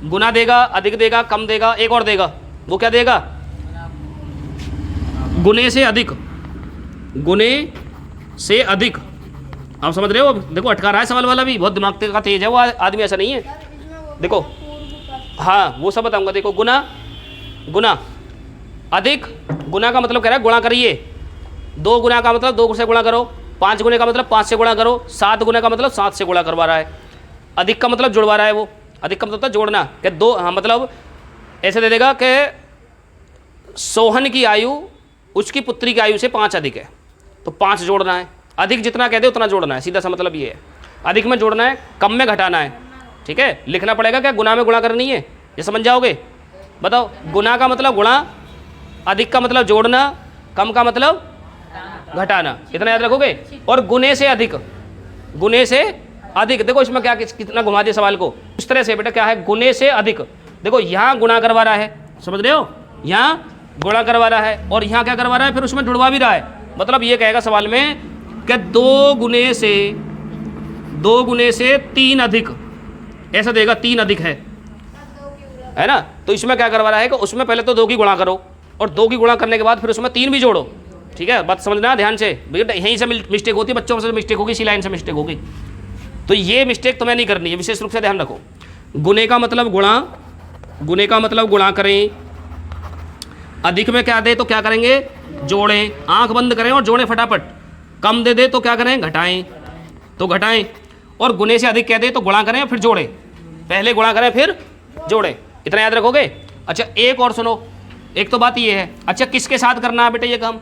गुना देगा, अधिक देगा, कम देगा, एक और देगा। वो क्या देगा? गुने से अधिक। आप समझ रहे हो? देखो अटका रहा है सवाल वाला भी, बहुत दिमाग का तेज है वो आदमी, ऐसा नहीं है। देखो हाँ, वो सब बताऊंगा। देखो गुना अधिक, गुना का मतलब कह रहा है गुणा करिए। 2 गुना का मतलब 2 से गुणा करो, 5 गुने का मतलब 5 से गुणा करो, 7 गुने का मतलब 7 से गुणा करवा रहा है। अधिक का मतलब जुड़वा रहा है वो, अधिक का मतलब जोड़ना, कि 2, हाँ मतलब ऐसे दे देगा कि सोहन की आयु उसकी पुत्री की आयु से 5 अधिक है, तो 5 जोड़ना है। अधिक जितना कह दे उतना जोड़ना है, सीधा सा मतलब ये है। अधिक में जोड़ना है, कम में घटाना है, ठीक है। लिखना पड़ेगा क्या? गुना में गुणा करनी है, ये समझ जाओगे? बताओ, गुना का मतलब गुणा, अधिक का मतलब जोड़ना, कम का मतलब घटाना, इतना याद रखोगे। और गुने से अधिक, देखो इसमें क्या कितना घुमा दिया सवाल को। इस तरह से बेटा क्या है? गुने से अधिक। देखो यहाँ गुणा करवा रहा है, समझ रहे हो? यहाँ गुणा करवा रहा है और यहाँ क्या करवा रहा है, फिर उसमें जुड़वा भी रहा है। मतलब ये कहेगा सवाल में कि 2 गुने से 3 अधिक, ऐसा देगा 3 अधिक है ना। तो इसमें क्या करवा रहा है कि उसमें पहले तो 2 की गुणा करो, और 2 की गुणा करने के बाद फिर उसमें 3 भी जोड़ो, ठीक है। बात समझना ध्यान से, बेटा यहीं से मिस्टेक होती है, बच्चों से मिस्टेक होगी, इसी लाइन से मिस्टेक होगी। तो ये मिस्टेक तुम्हें नहीं करनी है, विशेष रूप से ध्यान रखो। गुने का मतलब गुणा करें। अधिक में क्या दे तो क्या करेंगे? जोड़ें, आंख बंद करें और जोड़ें फटाफट। कम दे तो क्या करें? घटाएं, तो घटाएं। और गुने से अधिक कह दे तो गुणा करें फिर जोड़ें, पहले गुणा करें फिर जोड़ें, इतना याद रखोगे। अच्छा एक और सुनो, एक तो बात ये है, अच्छा किसके साथ करना है बेटा ये काम?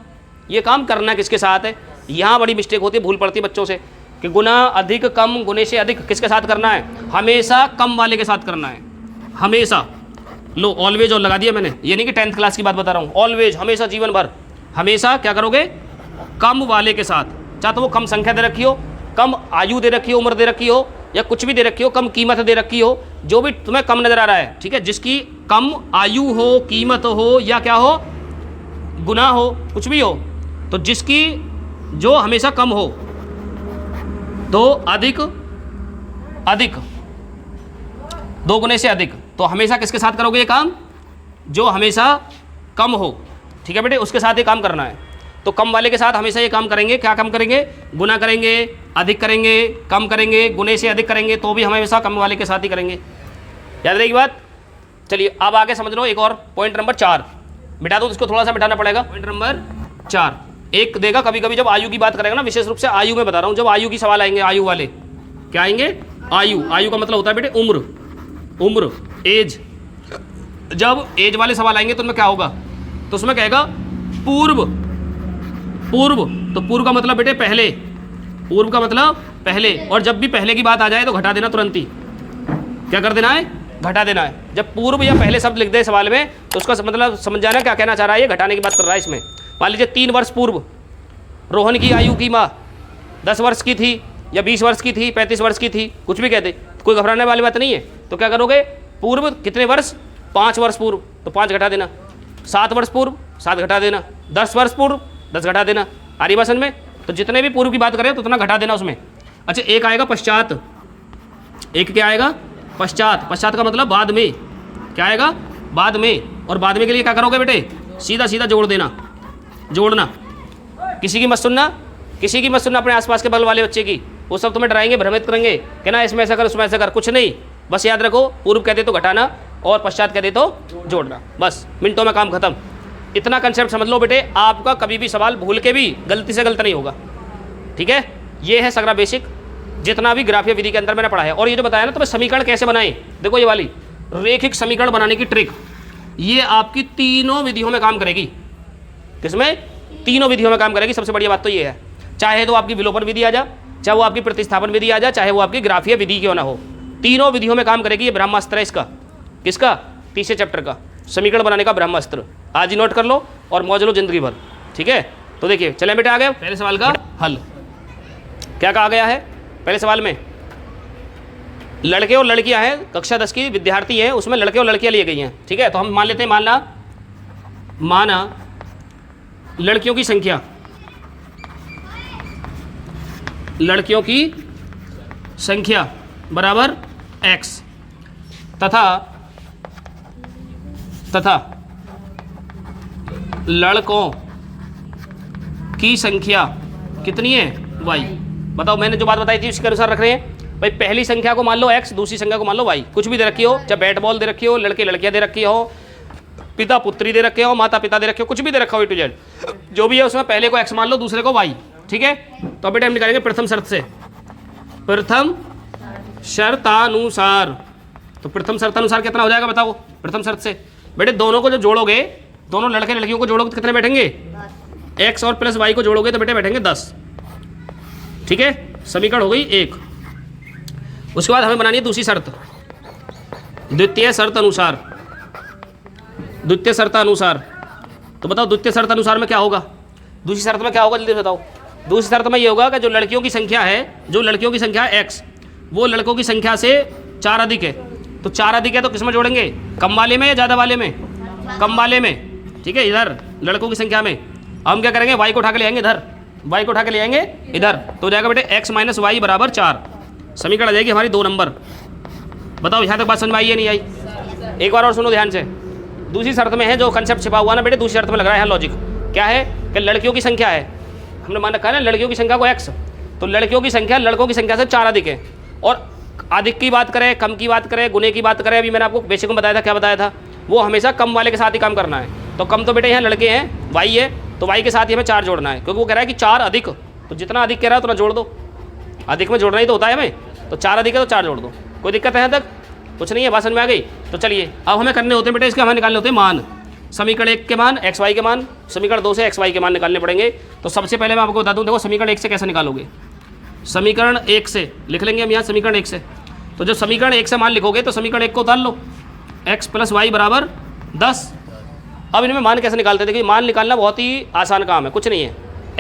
ये काम करना किसके साथ है? यहाँ बड़ी मिस्टेक होती है, भूल पड़ती है बच्चों से कि गुना अधिक कम गुने से अधिक किसके साथ करना है, हमेशा कम वाले के साथ करना है, हमेशा। लो ऑलवेज और लगा दिया मैंने, ये नहीं कि 10th क्लास की बात बता रहा हूँ, ऑलवेज हमेशा जीवन भर हमेशा क्या करोगे, कम वाले के साथ। चाहे तो वो कम संख्या दे रखी हो, कम आयु दे रखी हो, उम्र दे रखी हो, या कुछ भी दे रखी हो, कम कीमत दे रखी हो, जो भी तुम्हें कम नजर आ रहा है, ठीक है, जिसकी कम आयु हो, कीमत हो, या क्या हो, गुना हो, कुछ भी हो, तो जिसकी जो हमेशा कम हो, तो अधिक अधिक 2 गुने से अधिक, तो हमेशा किसके साथ करोगे ये काम, जो हमेशा कम हो, ठीक है बेटे, उसके साथ ये काम करना है। तो कम वाले के साथ हमेशा ये काम करेंगे, क्या काम करेंगे, गुना करेंगे, अधिक करेंगे, कम करेंगे, गुने से अधिक करेंगे, तो भी हम हमेशा कम वाले के साथ ही करेंगे। याद रहेगी बात। चलिए अब आगे समझ लो एक और पॉइंट नंबर 4, मिटा दो, इसको थोड़ा सा मिटाना पड़ेगा। पॉइंट नंबर 4 एक देगा, कभी कभी जब आयु की बात करेगा ना, विशेष रूप से आयु में बता रहा हूँ, जब आयु की सवाल आएंगे, आयु वाले क्या आएंगे, आयु, आयु का मतलब होता है बेटे उम्र, उम्र, एज। जब एज वाले सवाल आएंगे तो उनमें क्या होगा, तो उसमें कहेगा पूर्व, पूर्व, तो पूर्व का मतलब बेटे पहले, पूर्व का मतलब पहले, और जब भी पहले की बात आ जाए तो घटा देना तुरंत ही, क्या कर देना है, घटा देना है। जब पूर्व या पहले शब्द लिख दे सवाल में तो उसका मतलब समझ जाना क्या कहना चाह रहा है, ये घटाने की बात कर रहा है इसमें। मान लीजिए 3 वर्ष पूर्व रोहन की आयु की माँ 10 वर्ष की थी, या 20 वर्ष की थी, 35 वर्ष की थी, कुछ भी कहते, कोई घबराने वाली बात नहीं है। तो क्या करोगे, पूर्व कितने वर्ष, 5 वर्ष पूर्व, तो 5 घटा देना, 7 वर्ष पूर्व 7 घटा देना, 10 वर्ष पूर्व 10 घटा देना। आ रही बात समझ में। तो जितने भी पूर्व की बात करें तो उतना घटा देना उसमें। अच्छा एक आएगा पश्चात, एक क्या आएगा, पश्चात, पश्चात का मतलब बाद में, क्या आएगा, बाद में। और बाद में के लिए क्या करोगे बेटे, सीधा सीधा जोड़ देना, जोड़ना, किसी की मत सुनना, किसी की मत सुनना, अपने आसपास के बगल वाले बच्चे की, वो सब तुम्हें डराएंगे, भ्रमित करेंगे कि ना इसमें ऐसा कर, उसमें ऐसा कर, कुछ नहीं। बस याद रखो, पूर्व कहते तो घटाना और पश्चात कहते तो जोड़ना, बस मिनटों में काम खत्म। इतना कंसेप्ट समझ लो बेटे, आपका कभी भी सवाल भूल के भी गलती से गलत नहीं होगा, ठीक है। ये है सगरा बेसिक, जितना भी ग्राफीय विधि के अंदर मैंने पढ़ा है। और ये जो बताया ना तुम्हें समीकरण कैसे बनाएं, देखो ये वाली रेखिक समीकरण बनाने की ट्रिक, ये आपकी तीनों विधियों में काम करेगी। किसमें, तीनों विधियों में काम करेगी। सबसे बढ़िया बात तो ये है, चाहे तो आपकी विलोपन विधि आ जा, चाहे वो आपकी प्रतिस्थापन विधि आ जा, चाहे वो आपकी ग्राफीय विधि क्यों ना हो, तीनों विधियों में काम करेगी। ये ब्रह्मास्त्र है इसका, किसका, तीसरे चैप्टर का, समीकरण बनाने का ब्रह्मास्त्र। आज ही नोट कर लो और मौज लो जिंदगी भर, ठीक है। तो देखिए चले बेटा आ गए पहले सवाल का हल। क्या कहा गया है पहले सवाल में, लड़के और लड़कियां हैं, कक्षा 10 की विद्यार्थी हैं, उसमें लड़के और लड़कियां लिए गई हैं, ठीक है। तो हम मान लेते हैं, माना लड़कियों की संख्या, लड़कियों की संख्या बराबर x, तथा लड़कों की संख्या कितनी है, y। बताओ, मैंने जो बात बताई थी उसके अनुसार रख रहे हैं भाई। पहली संख्या को मान लो x, दूसरी संख्या को मान लो y, कुछ भी दे रखी हो, चाहे बैट बॉल दे रखी हो, लड़के लड़कियां दे रखी हो, पिता पुत्री दे रखे हो, माता पिता दे रखे हो, कुछ भी दे रखा हो, A to Z जो भी है, उसमें पहले को x मान लो, दूसरे को y, ठीक है। तो बेटा हम निकालेंगे प्रथम शर्त से, प्रथम शर्तानुसार। तो प्रथम शर्तानुसार कितना हो जाएगा बताओ, प्रथम शर्त से बेटे दोनों को जब जोड़ोगे, दोनों लड़के लड़कियों को जोड़ोगे तो कितने बैठेंगे, x और प्लस y को जोड़ोगे तो बेटे बैठेंगे 10, ठीक है। समीकरण हो गई 1। उसके बाद हमें बनानी है दूसरी शर्त, द्वितीय शर्त अनुसार, द्वितीय शर्त अनुसार। तो बताओ द्वितीय शर्त अनुसार में क्या होगा, दूसरी शर्त में क्या होगा, जल्दी बताओ। दूसरी शर्त में ये होगा कि जो लड़कियों की संख्या है, जो लड़कियों की संख्या है x, वो लड़कों की संख्या से 4 अधिक है। तो 4 अधिक है तो किस में जोड़ेंगे, कम वाले में या ज़्यादा वाले में, कम वाले में, ठीक है। इधर लड़कों की संख्या में हम क्या करेंगे, y को उठा के ले आएंगे इधर, y को उठा के ले आएंगे इधर, तो हो जाएगा बेटे x माइनस वाई बराबर 4। समीकरण आ जाएगी हमारी 2 नंबर। बताओ यहाँ तक बात समझ में आई है नहीं आई। एक बार और सुनो ध्यान से, दूसरी शर्त में है जो कंसेप्ट छिपा हुआ ना बेटे, दूसरी शर्त में लग रहा है लॉजिक। क्या है कि लड़कियों की संख्या है, हमने मान रखा है ना लड़कियों की संख्या को x, तो लड़कियों की संख्या लड़कों की संख्या से 4 अधिक है। और अधिक की बात करें, कम की बात करें, गुने की बात करें, अभी मैंने आपको बेसिक में बताया था, क्या बताया था, वो हमेशा कम वाले के साथ ही काम करना है। तो कम तो बेटे यहाँ लड़के हैं, y है, तो y के साथ ही हमें 4 जोड़ना है, क्योंकि वो कह रहा है कि 4 अधिक, तो जितना अधिक कह रहा है उतना जोड़ दो, अधिक में जोड़ना ही तो होता है हमें। तो 4 अधिक है तो 4 जोड़ दो, कोई दिक्कत है यहाँ तक, कुछ नहीं है, बात समझ में आ गई। तो चलिए अब हमें करने होते हैं बेटे, इसके हमें निकालने होते हैं मान, समीकरण 1 के मान x y के मान, समीकरण 2 से x y के मान निकालने पड़ेंगे। तो सबसे पहले मैं आपको बता दूं, देखो समीकरण 1 से कैसे निकालोगे। समीकरण 1 से लिख लेंगे हम यहाँ समीकरण 1 से। तो जब समीकरण 1 से मान लिखोगे तो समीकरण 1 को उतार लो, x + y = 10। अब इनमें मान कैसे निकालते हैं? देखिए मान निकालना बहुत ही आसान काम है, कुछ नहीं है।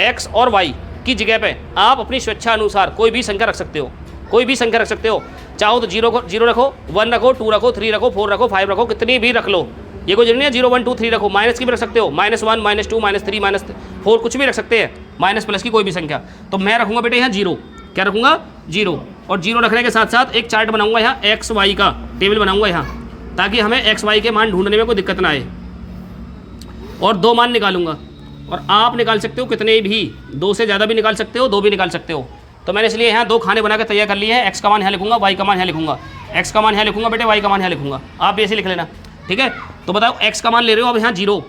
x और y की जगह पे आप अपनी स्वेच्छा अनुसार कोई भी संख्या रख सकते हो, कोई भी संख्या रख सकते हो। चाहो तो 0 रखो, 1 रखो, 2 रखो, 3 रखो, 4 रखो, 5 रखो, कितनी भी रख लो, ये कोई जरूरी नहीं है 0 1 2 3 रखो। माइनस की भी रख सकते हो, -1 -2 -3 -4 कुछ भी रख सकते हैं, माइनस प्लस की कोई भी संख्या। तो मैं रखूँगा बेटे यहाँ 0, क्या रखूँगा 0, और 0 रखने के साथ साथ एक चार्ट बनाऊँगा यहाँ एक्स वाई का, टेबल बनाऊँगा यहाँ, ताकि हमें एक्स वाई के मान ढूंढने में कोई दिक्कत ना आए। और 2 मान निकालूंगा, और आप निकाल सकते हो कितने भी, 2 से ज़्यादा भी निकाल सकते हो, 2 भी निकाल सकते हो। तो मैंने इसलिए यहाँ 2 खाने बना के तैयार कर लिए हैं। एक्स का मान यहाँ लिखूंगा, वाई का मान यहाँ लिखूंगा, एक्स का मान यहाँ लिखूंगा बेटे, वाई का मान यहाँ लिखूंगा, आप भी ऐसे लिख लेना, ठीक है। तो बताओ एक्स का मान ले रहे हो अब यहाँ 0,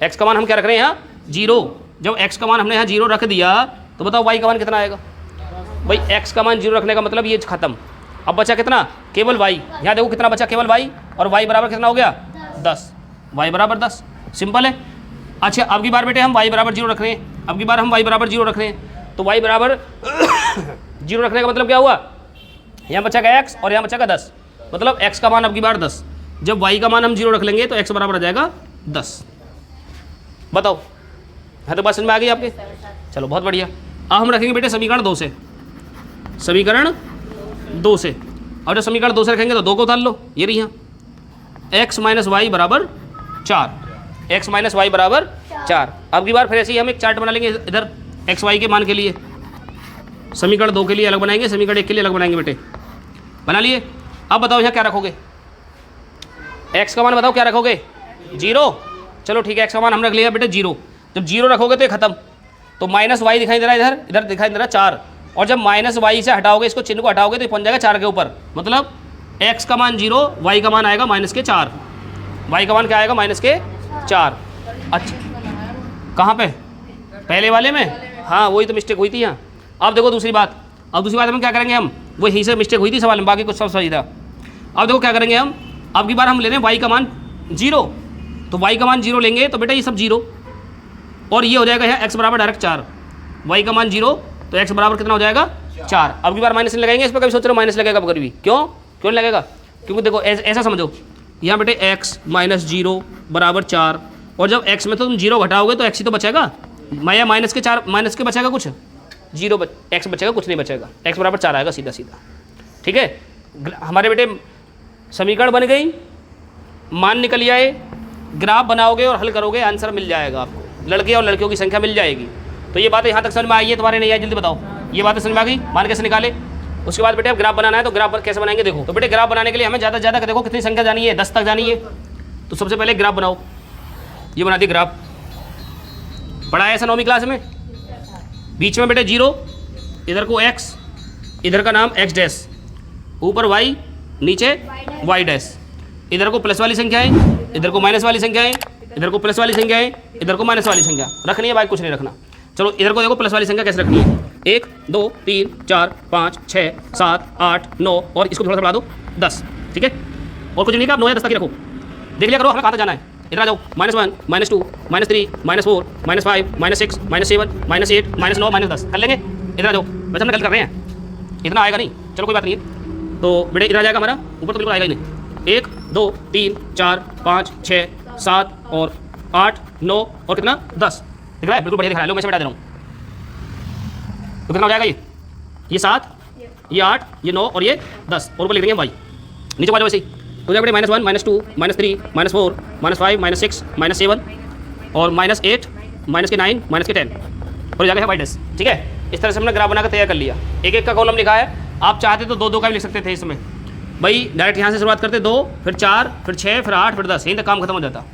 एक्स का मान हम क्या रख रहे हैं यहाँ 0। जब एक्स का मान हमने यहाँ 0 रख दिया तो बताओ वाई का मान कितना आएगा? भाई एक्स का मान 0 रखने का मतलब ये खत्म। अब बचा कितना? केवल वाई। यहाँ देखो कितना बचा, केवल वाई, और वाई बराबर कितना हो गया 10, वाई बराबर 10, सिंपल है। अच्छा अब की बार बेटे हम y बराबर 0 रख रहे हैं, अब की बार हम y बराबर 0 रख रहे हैं, तो y बराबर 0 रखने का मतलब क्या हुआ? यहाँ बचेगा x और यहाँ बचेगा 10, मतलब x का मान अब की बार 10। जब y का मान हम 0 रख लेंगे तो x बराबर आ जाएगा 10। बताओ है तो बात समझ में आ गई आपके? चलो बहुत बढ़िया। अब हम रखेंगे बेटे समीकरण 2 से, समीकरण 2 से, और जब समीकरण 2 से रखेंगे तो 2 को उतार लो, ये रही यहाँ x - y = 4, x - y = 4। अब की बार फिर ऐसे ही हम एक चार्ट बना लेंगे इधर x y के मान के लिए, समीकरण 2 के लिए अलग बनाएंगे, समीकरण 1 के लिए अलग बनाएंगे बेटे, बना लिए। अब बताओ यहाँ क्या रखोगे? x का मान बताओ क्या रखोगे? 0। चलो ठीक है, x का मान हम रख लिया बेटे 0। जब 0 रखोगे तो ये खत्म, तो -y दिखाई दे रहा है इधर, इधर दिखाई दे रहा है 4, और जब -y से हटाओगे, इसको चिन्ह को हटाओगे तो ये पहुँच जाएगा 4 के ऊपर, मतलब x का मान 0, y का मान आएगा -4, y का मान क्या आएगा? -4। अच्छा कहाँ पे? पहले वाले में, हाँ वही तो मिस्टेक हुई थी यहाँ। अब देखो दूसरी बात, अब दूसरी बात हम क्या करेंगे, हम वही से मिस्टेक हुई थी सवाल में, बाकी कुछ सब सही था। अब देखो क्या करेंगे हम, अब की बार हम ले रहे हैं y का मान 0, तो y का मान 0 लेंगे तो बेटा ये सब 0, और ये हो जाएगा यहाँ x बराबर डायरेक्ट 4, y का मान 0 तो x बराबर कितना हो जाएगा 4। अब की बार माइनस नहीं लगाएंगे, इस पर कभी सोच रहे हो माइनस लगेगा कभी भी, क्यों नहीं लगेगा? क्योंकि देखो ऐसा समझो, यहाँ बेटे x - 0 = 4, और जब x में तो तुम 0 घटाओगे तो x ही तो बचेगा, या माइनस के 4 माइनस के बचेगा कुछ, 0 x बचेगा, कुछ नहीं बचेगा, x बराबर 4 आएगा सीधा सीधा, ठीक है। हमारे बेटे समीकरण बन गई, मान निकल आए, ग्राफ बनाओगे और हल करोगे, आंसर मिल जाएगा आपको, लड़के और लड़कियों की संख्या मिल जाएगी। तो ये बातें यहाँ तक समझ में आई है तुम्हारे? नहीं आई? जल्दी बताओ, ये बातें समझ में आ गई? मान कैसे निकाले? उसके बाद बेटे अब ग्राफ बनाना है, तो ग्राफ कैसे बनाएंगे देखो। तो बेटे ग्राफ बनाने के लिए हमें ज़्यादा से ज़्यादा देखो कितनी संख्या जानी है, 10 तक जानी है। तो सबसे पहले ग्राफ बनाओ, ये बना दी ग्राफ, पढ़ा है ऐसा 9वीं क्लास में। बीच में बेटे 0, इधर को x, इधर का नाम x डैश, ऊपर y, नीचे y डैश, इधर को प्लस वाली संख्याएं, इधर को माइनस वाली संख्याएं, इधर को प्लस वाली संख्याएं, इधर को माइनस वाली संख्या रखनी है भाई, कुछ नहीं रखना। चलो इधर को देखो प्लस वाली संख्या कैसे रखनी है, 1 2 3 4 5 6 7 8 9, और इसको थोड़ा सा बढ़ा दो 10, ठीक है। और कुछ नहीं का, 9 या 10 तक ही रखो। देख लिया करो हमें कहाँ तक जाना है। इधर आ जाओ, -1 -2 -3 -4 -5 -6 -7 -8 -9 -10 कर लेंगे। इधर आ जाओ, वैसे हम गलत कर रहे हैं, इतना आएगा नहीं, चलो कोई बात नहीं है। तो बेटे इधर आ जाएगा हमारा, ऊपर तो बिल्कुल आएगा ही नहीं। 1 2 3 4 5 6 7 और 8 9 और कितना 10 दिख रहा है, बिल्कुल बढ़िया दिख रहा है। लो मैं से बैठा दे रहा हूँ, तो कितना हो जाएगा ये 7, ये 8, ये 9 और ये 10, और ऊपर लिख देंगे भाई, नीचे आ जाओ वैसे ही। तो जाए बेटे -1 -2 -3 -4 -5 -6 -7 और -8 -9 -10 और जाएगा वाई डैश, ठीक है। इस तरह से हमने ग्राफ बनाकर तैयार कर लिया, एक एक का कॉलम लिखा है। आप चाहते तो 2 का भी लिख सकते थे इसमें भाई, डायरेक्ट यहाँ से शुरुआत करते 2 फिर 4 फिर 6 फिर 8 फिर 10, यहीं तक काम खत्म हो जाता।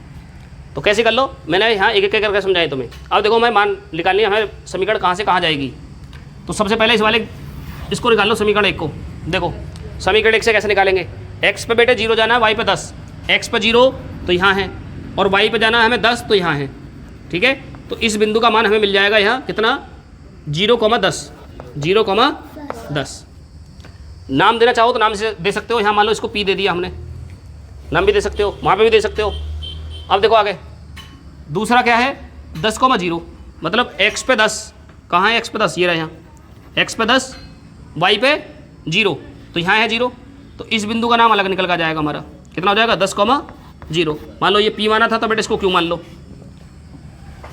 तो कैसे कर लो, मैंने यहाँ एक एक करके समझाया तुम्हें। अब देखो मैं मान निकालनी है हमें, समीकरण कहाँ से कहाँ जाएगी। तो सबसे पहले इस वाले इसको निकाल लो, समीकरण 1 को। देखो समीकरण 1 से कैसे निकालेंगे, x पे बेटे 0 जाना है, y पे 10, x पे 0 तो यहाँ है, और y पे जाना है हमें 10 तो यहाँ है, ठीक है। तो इस बिंदु का मान हमें मिल जाएगा यहाँ कितना, 0,10 0,10। नाम देना चाहो तो नाम से दे सकते हो, यहाँ मान लो इसको p दे दिया हमने, नाम भी दे सकते हो, वहाँ पे भी दे सकते हो। अब देखो आगे दूसरा क्या है, 10,0, मतलब x पे 10, कहाँ है x पे 10, ये रहा यहाँ, x पे 10, y पे 0, तो यहाँ है 0, तो इस बिंदु का नाम अलग निकल कर जाएगा हमारा, कितना हो जाएगा 10,0। मान लो ये p माना था तो बेटे इसको q मान लो।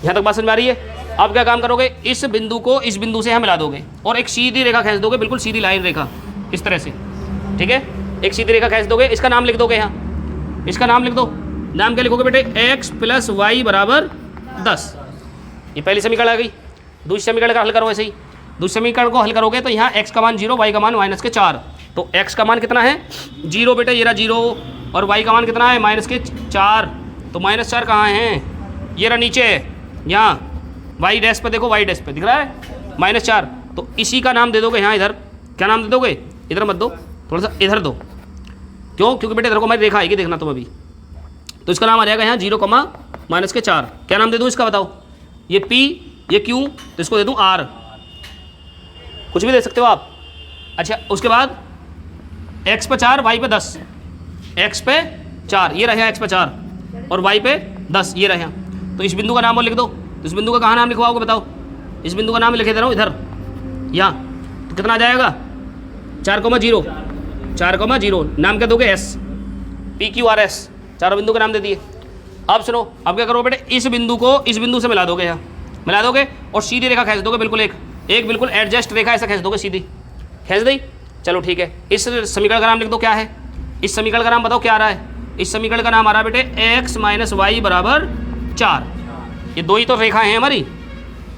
यहाँ तक बात समझ में आ रही है? अब क्या काम करोगे, इस बिंदु को इस बिंदु से यहाँ मिला दोगे और एक सीधी रेखा खींच दोगे, बिल्कुल सीधी लाइन रेखा इस तरह से, ठीक है। एक सीधी रेखा खींच दोगे, इसका नाम लिख दोगे, यहाँ इसका नाम लिख दो। नाम क्या लिखोगे बेटे, x + y = 10। ये पहली समीकरण आ गई। दूसरी समीकरण का हल करो ऐसे ही। दूसरी समीकरण को हल करोगे तो यहाँ x का मान 0, y का मान -4, तो x का मान कितना है 0 बेटे, ये रहा 0, और y का मान कितना है -4, तो -4 कहाँ है, ये रहा नीचे है, यहाँ y डैश पे देखो, y डैश पे दिख रहा है -4, तो इसी का नाम दे दोगे यहाँ, इधर क्या नाम दे दोगे, इधर मत दो, थोड़ा सा इधर दो। क्यों? क्योंकि बेटे इधर को हमारी रेखा आएगी, देखना तुम अभी, तो इसका नाम आ जाएगा यहाँ 0, -4। क्या नाम दे दूँ इसका बताओ, ये p, ये q, तो इसको दे दूँ r, कुछ भी दे सकते हो आप। अच्छा उसके बाद x पे 4, y पे 10, x पे 4 ये रहे, x पे 4 और y पे 10 ये रहे। तो इस बिंदु का नाम और लिख दो। तो इस बिंदु का कहाँ नाम लिखवाओगे बताओ, इस बिंदु का नाम लिखे दे रहा हूँ इधर, यहाँ, तो कितना आ जाएगा 4,0। नाम क्या दोगे, s, p q r s, चारों बिंदु का नाम दे दिए। अब सुनो, अब क्या करो बेटे, इस बिंदु को इस बिंदु से मिला दोगे, यहाँ मिला दोगे और सीधी रेखा खींच दोगे, बिल्कुल एक बिल्कुल एडजस्ट रेखा ऐसा खींच दोगे, सीधी खींच दी। चलो ठीक है, इस समीकरण का नाम लिख दो, क्या है इस समीकरण का नाम बताओ, क्या आ रहा है इस समीकरण का नाम आ रहा है बेटे x - y = 4। ये दो ही तो रेखाएं हैं हमारी,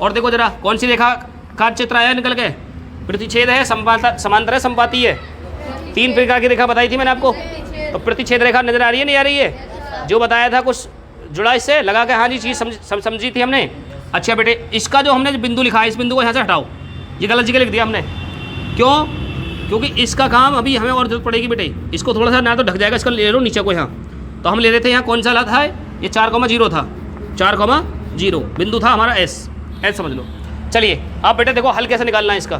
और देखो जरा कौन सी रेखा का चित्र आया निकल के, प्रतिच्छेद है, समांतर है, संपाती है, 3 प्रकार की रेखा बताई थी मैंने आपको। तो प्रतिच्छेद रेखा नजर आ रही है, नहीं आ रही है, जो बताया था कुछ जुड़ा इससे लगा के, हाँ जी चीज़ समझी थी हमने। अच्छा बेटे, इसका जो हमने बिंदु लिखा है, इस बिंदु को यहाँ से हटाओ, ये गलत जगह लिख दिया हमने। क्यों? क्योंकि इसका काम अभी हमें और जरूरत पड़ेगी बेटे, इसको थोड़ा सा ना तो ढक जाएगा, इसका ले लो नीचे को यहाँ। तो हम ले रहे थे यहाँ कौन सा ला था, ये 4,0 था, 4,0 बिंदु था हमारा s समझ लो। चलिए अब बेटे देखो हल कैसे निकालना है इसका।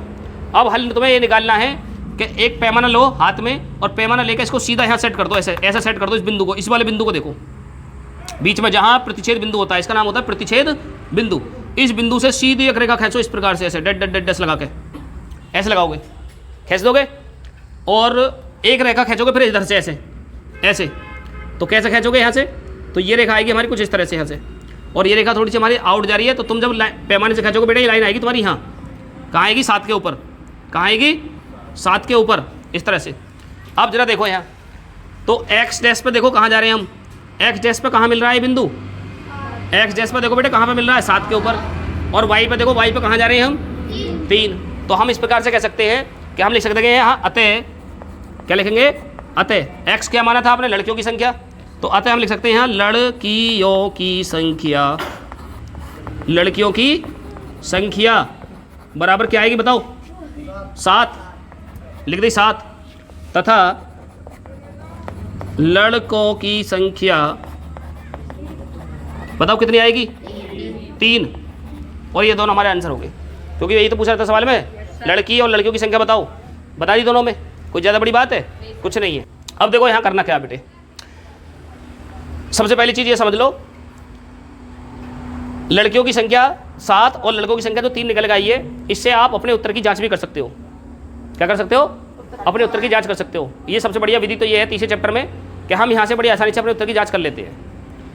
अब हल तुम्हें ये निकालना है कि एक पैमाना लो हाथ में, और पैमाना लेकर इसको सीधा यहाँ सेट कर दो, ऐसा सेट कर दो इस बिंदु को, इस वाले बिंदु को देखो, बीच में जहाँ प्रतिच्छेद बिंदु होता है, इसका नाम होता है प्रतिच्छेद बिंदु। इस बिंदु से सीधी एक रेखा खींचो इस प्रकार से, ऐसे डैश लगा के ऐसे लगाओगे, खींच दोगे, और एक रेखा खींचोगे फिर इधर से ऐसे। तो कैसे खींचोगे यहाँ से, तो ये रेखा आएगी हमारी कुछ इस तरह से यहाँ से, और ये रेखा थोड़ी सी हमारी आउट जा रही है। तो तुम जब पैमाने से खींचोगे बेटा, ये लाइन आएगी तुम्हारी यहाँ, कहाँ आएगी 7 के ऊपर, कहाँ आएगी 7 के ऊपर, इस तरह से। अब जरा देखो यहाँ, तो x डैश पे देखो कहाँ जा रहे हैं हम, x डैश पे कहाँ मिल रहा है बिंदु, x डैश पे देखो बेटे कहाँ पे मिल रहा है 7 के ऊपर, और y पे देखो, y पे कहाँ जा रहे हैं हम 3। तो हम इस प्रकार से कह सकते हैं कि हम लिख सकते हैं यहाँ अतः, क्या लिखेंगे अतः, x क्या माना था आपने, लड़कियों की संख्या, तो अतः हम लिख सकते हैं यहाँ लड़कियों की संख्या, लड़कियों की संख्या बराबर क्या आएगी बताओ, 7 लिख दी 7, तथा लड़कों की संख्या बताओ कितनी आएगी 3। और ये दोनों हमारे आंसर हो गए, क्योंकि यही तो पूछा था सवाल में, लड़की और लड़कियों की संख्या बताओ, बता दी दोनों में, कोई ज़्यादा बड़ी बात है कुछ नहीं है। अब देखो यहाँ करना क्या बेटे, सबसे पहली चीज़ ये समझ लो, लड़कियों की संख्या 7 और लड़कों की संख्या जो 3 निकल गई है, इससे आप अपने उत्तर की जांच भी कर सकते हो। क्या कर सकते हो, अपने उत्तर की जांच कर सकते हो। ये सबसे बढ़िया विधि तो ये है तीसरे चैप्टर में, कि हम यहाँ से बड़ी आसानी से अपने उत्तर की जांच कर लेते हैं,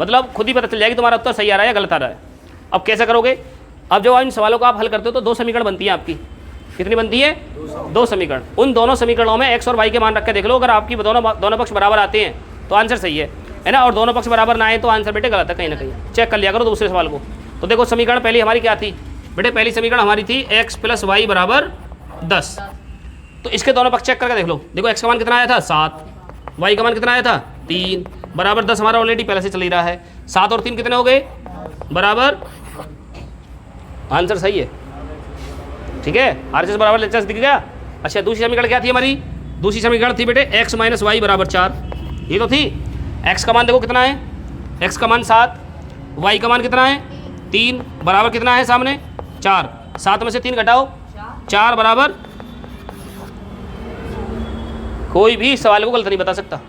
मतलब खुद ही पता चल जाएगी तुम्हारा उत्तर सही आ रहा है या गलत आ रहा है। अब कैसे करोगे, अब जब इन सवालों को आप हल करते हो तो 2 समीकरण बनती है आपकी, कितनी बनती है 2 समीकरण। उन दोनों समीकरणों में x और y के मान रख के देख लो, अगर आपकी दोनों पक्ष बराबर आते हैं तो आंसर सही है ना, और दोनों पक्ष बराबर ना आए तो आंसर बेटे गलत है, कहीं ना कहीं चेक कर लिया करो दूसरे सवाल को। तो देखो समीकरण पहली हमारी क्या थी बेटे, पहली समीकरण हमारी थी x + y = 10। तो इसके दोनों पक्ष चेक करके देख लो, देखो x का मान कितना आया था 7, y का मान कितना आया था 3, बराबर 10 हमारा ऑलरेडी पहले से चल ही रहा है, 7 और 3 कितने हो गए बराबर, आंसर सही है, ठीक है, RHS बराबर LHS दिख गया। अच्छा दूसरी समीकरण क्या थी हमारी, दूसरी समीकरण थी बेटे x - y = 4, ये तो थी। x का मान देखो कितना है, x का मान 7, y का मान कितना है 3, बराबर कितना है सामने 4, 7 में से 3 घटाओ 4 बराबर, कोई भी सवाल को गलत नहीं बता सकता।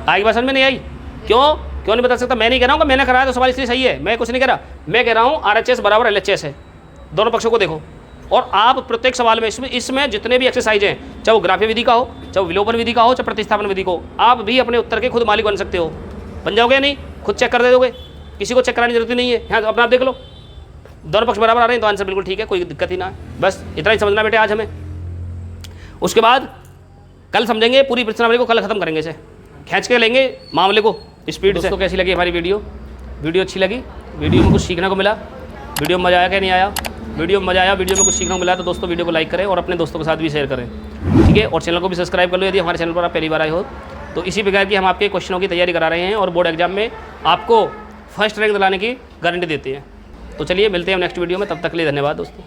आगे बात समझ में नहीं आई, क्यों नहीं बता सकता, मैं नहीं कह रहा हूँ कि मैंने कराया तो सवाल इसलिए सही है, मैं कुछ नहीं कह रहा, मैं कह रहा हूँ RHS बराबर LHS है, दोनों पक्षों को देखो, और आप प्रत्येक सवाल में इसमें जितने भी एक्सरसाइज हैं, चाहे वो ग्राफ्य विधि का हो, चाहे वो विलोपन विधि का हो, चाहे प्रतिस्थापन विधि को, आप भी अपने उत्तर के खुद मालिक बन सकते हो। बन जाओगे नहीं? खुद चेक कर दे दोगे, किसी को चेक कराने की जरूरत नहीं है। यहाँ अपना आप देख लो, दोनों पक्ष बराबर आ रहे हैं तो आंसर बिल्कुल ठीक है, कोई दिक्कत ही ना है। बस इतना ही समझना बेटे आज हमें। उसके बाद कल समझेंगे पूरी प्रश्नावली को, कल खत्म करेंगे इसे, खींच के लेंगे मामले को स्पीड से। तो कैसी लगी हमारी वीडियो अच्छी लगी? वीडियो में कुछ सीखने को मिला? वीडियो में मज़ा आया क्या नहीं आया? वीडियो में मज़ा आया, वीडियो में कुछ सीखने को मिला तो दोस्तों वीडियो को लाइक करें और अपने दोस्तों के साथ भी शेयर करें, ठीक है। और चैनल को भी सब्सक्राइब कर लो यदि हमारे चैनल पर आप पहली बार आए हो। तो इसी प्रकार की हम आपके क्वेश्चनों की तैयारी करा रहे हैं और बोर्ड एग्जाम में आपको फर्स्ट रैंक दिलाने की गारंटी देते हैं। तो चलिए मिलते हैं नेक्स्ट वीडियो में, तब तक के लिए धन्यवाद दोस्तों।